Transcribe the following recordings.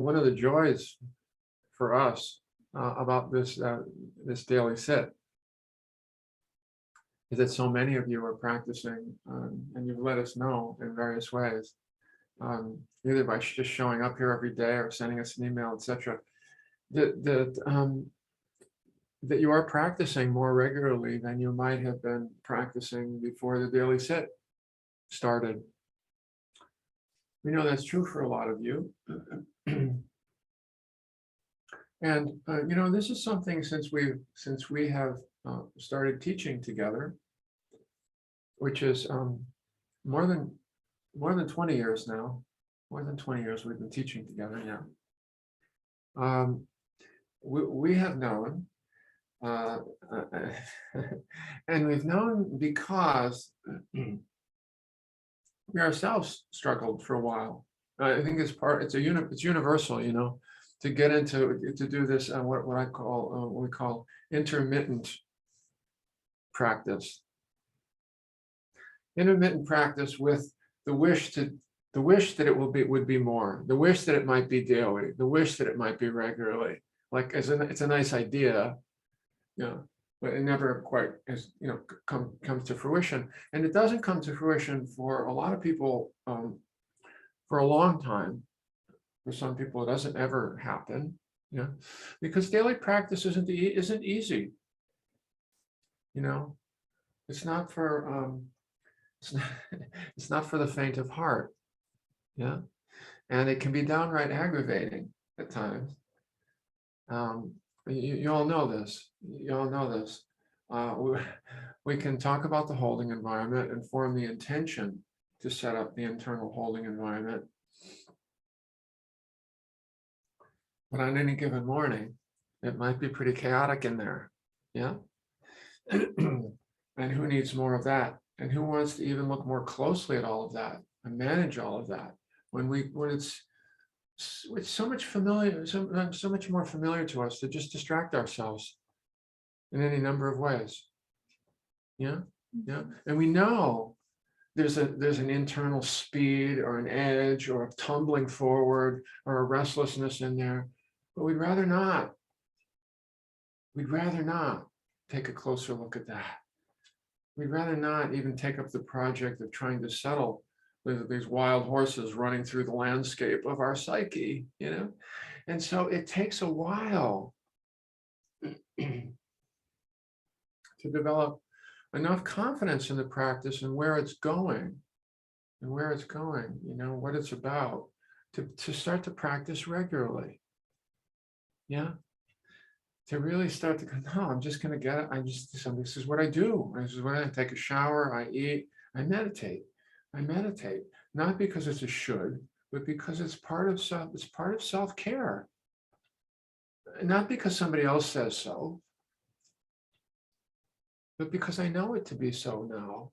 One of the joys for us about this daily sit is that so many of you are practicing, and you've let us know in various ways, either by just showing up here every day or sending us an email, etc. That you are practicing more regularly than you might have been practicing before the daily sit started. We know that's true for a lot of you. And this is something since we have started teaching together, which is more than 20 years now. More than 20 years we've been teaching together now. We have known, and we've known because we ourselves struggled for a while. I think it's universal, to get to do this what we call intermittent practice. Intermittent practice with the wish that it would be more, the wish that it might be daily, the wish that it might be regularly. Like it's a nice idea, but it never quite comes to fruition. And it doesn't come to fruition for a lot of people for a long time. For some people, it doesn't ever happen, because daily practice isn't easy. It's not for it's not for the faint of heart, and it can be downright aggravating at times. You all know this. You all know this. We can talk about the holding environment and form the intention to set up the internal holding environment. But on any given morning, it might be pretty chaotic in there, And who needs more of that? And who wants to even look more closely at all of that and manage all of that when it's so much familiar, so much more familiar to us to just distract ourselves in any number of ways. And we know there's an internal speed or an edge or a tumbling forward or a restlessness in there, but we'd rather not take a closer look at that. We'd rather not even take up the project of trying to settle these wild horses running through the landscape of our psyche, And so it takes a while to develop enough confidence in the practice and where it's going, what it's about, to start to practice regularly. To really start to go, no, I'm just going to get it. This is what I do. This is what I take a shower, I eat, I meditate. I meditate, not because it's a should, but because it's part of self-care. Not because somebody else says so, but because I know it to be so now.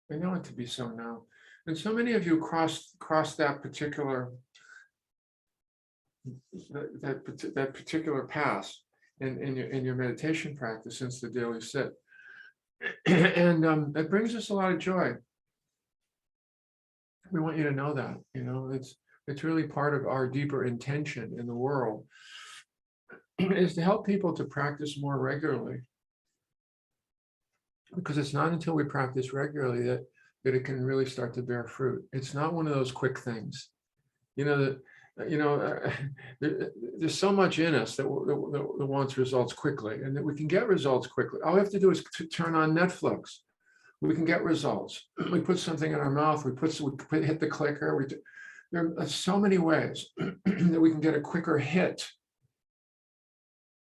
I know it to be so now. And so many of you cross that particular path in your meditation practice since the daily sit. And it brings us a lot of joy. We want you to know that, it's really part of our deeper intention in the world is to help people to practice more regularly. Because it's not until we practice regularly that it can really start to bear fruit. It's not one of those quick things, there's so much in us that wants results quickly, and that we can get results quickly. All we have to do is turn on Netflix. We can get results. We put something in our mouth. We hit the clicker. There are so many ways that we can get a quicker hit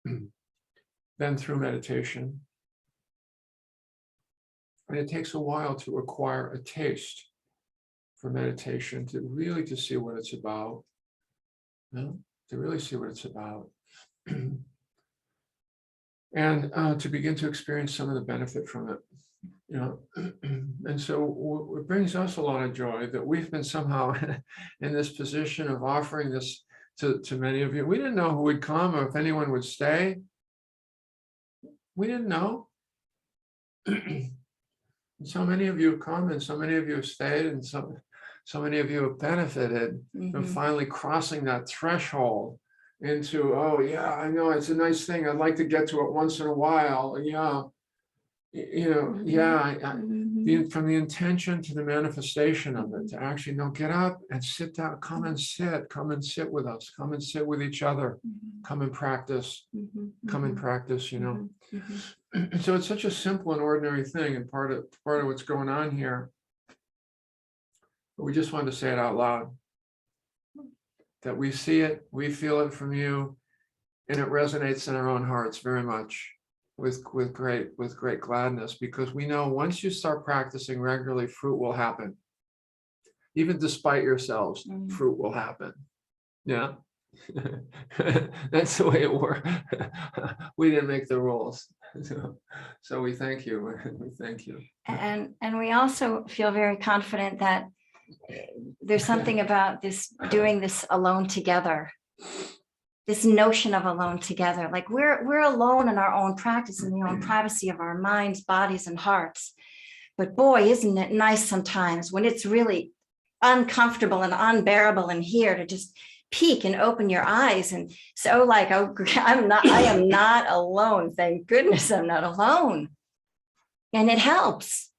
than through meditation. And it takes a while to acquire a taste for meditation, to see what it's about. To really see what it's about, and to begin to experience some of the benefit from it, And so it brings us a lot of joy that we've been somehow in this position of offering this to many of you. We didn't know who would come or if anyone would stay. We didn't know. And so many of you have come, and so many of you have stayed, and so many of you have benefited from finally crossing that threshold into, oh yeah, I know it's a nice thing. I'd like to get to it once in a while. Yeah. From the intention to the manifestation of it, to actually get up and sit down, come and sit with us, come and sit with each other, come and practice, So it's such a simple and ordinary thing, and part of what's going on here. But we just wanted to say it out loud, that we see it, we feel it from you, and it resonates in our own hearts very much. With great gladness, because we know once you start practicing regularly, fruit will happen. Even despite yourselves, fruit will happen. Yeah. That's the way it works. We didn't make the rules. So we thank you. We thank you. And we also feel very confident that there's something about this, doing this alone together. This notion of alone together, like we're alone in our own practice, in the own privacy of our minds, bodies, and hearts. But boy, isn't it nice sometimes when it's really uncomfortable and unbearable in here to just peek and open your eyes and so like, oh, I am not alone. Thank goodness I'm not alone. And it helps.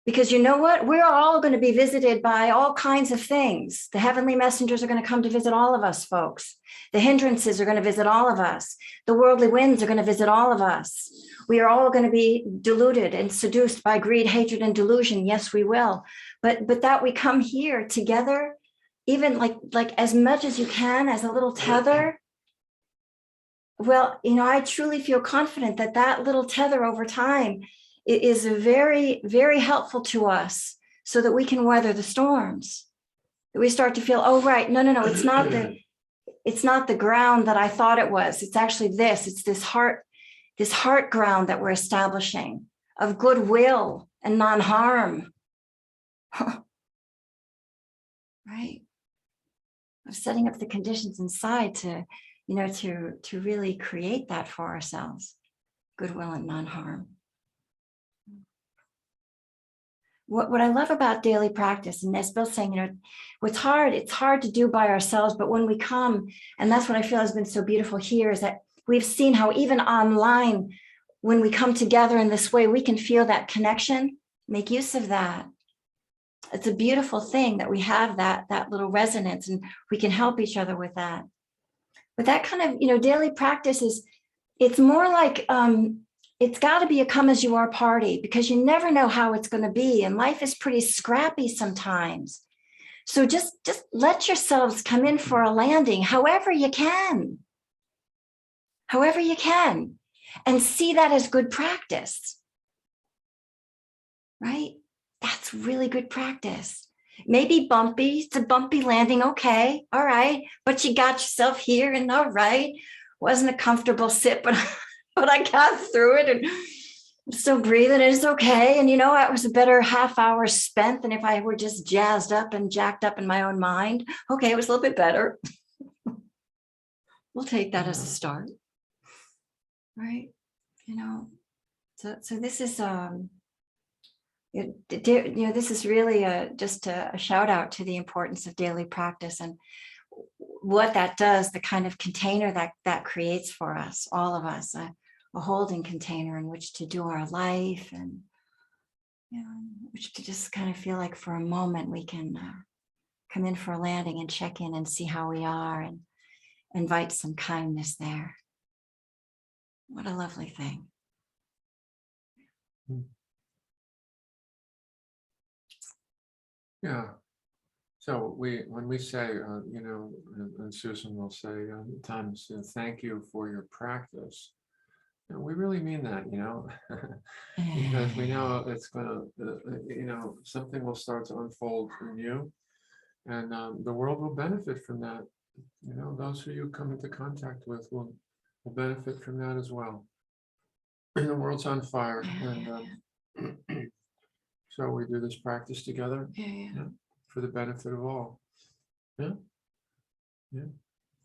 Because you know what? We're all going to be visited by all kinds of things. The heavenly messengers are going to come to visit all of us, folks. The hindrances are going to visit all of us. The worldly winds are going to visit all of us. We are all going to be deluded and seduced by greed, hatred, and delusion. Yes, we will. But that we come here together, even like as much as you can, as a little tether. Well, I truly feel confident that that little tether over time it is very, very helpful to us so that we can weather the storms. That we start to feel, oh, right, no, it's not the ground that I thought it was. It's actually this, it's this heart ground that we're establishing of goodwill and non-harm. Right? Of setting up the conditions inside to really create that for ourselves. Goodwill and non-harm. What I love about daily practice, and as Bill's saying, it's hard to do by ourselves, but when we come, and that's what I feel has been so beautiful here, is that we've seen how even online, when we come together in this way, we can feel that connection, make use of that. It's a beautiful thing that we have that little resonance, and we can help each other with that. But that kind of, daily practice it's more like, it's got to be a come as you are party, because you never know how it's going to be. And life is pretty scrappy sometimes. So just let yourselves come in for a landing, however you can, and see that as good practice, right? That's really good practice. Maybe bumpy, it's a bumpy landing. Okay. All right. But you got yourself here, and all right. Wasn't a comfortable sit, but I got through it, and I'm still breathing. It's okay. And it was a better half hour spent than if I were just jazzed up and jacked up in my own mind. Okay, it was a little bit better. We'll take that as a start, right? So this is this is really just a shout out to the importance of daily practice and what that does, the kind of container that creates for us, all of us, a holding container in which to do our life, and which to just kind of feel like for a moment we can come in for a landing and check in and see how we are and invite some kindness there. What a lovely thing. Yeah. So when we say, and Susan will say times, thank you for your practice. We really mean that, because we know it's going to, something will start to unfold in you, and the world will benefit from that. Those who you come into contact with will benefit from that as well. And the world's on fire, and so we do this practice together. Yeah. For the benefit of all. Yeah.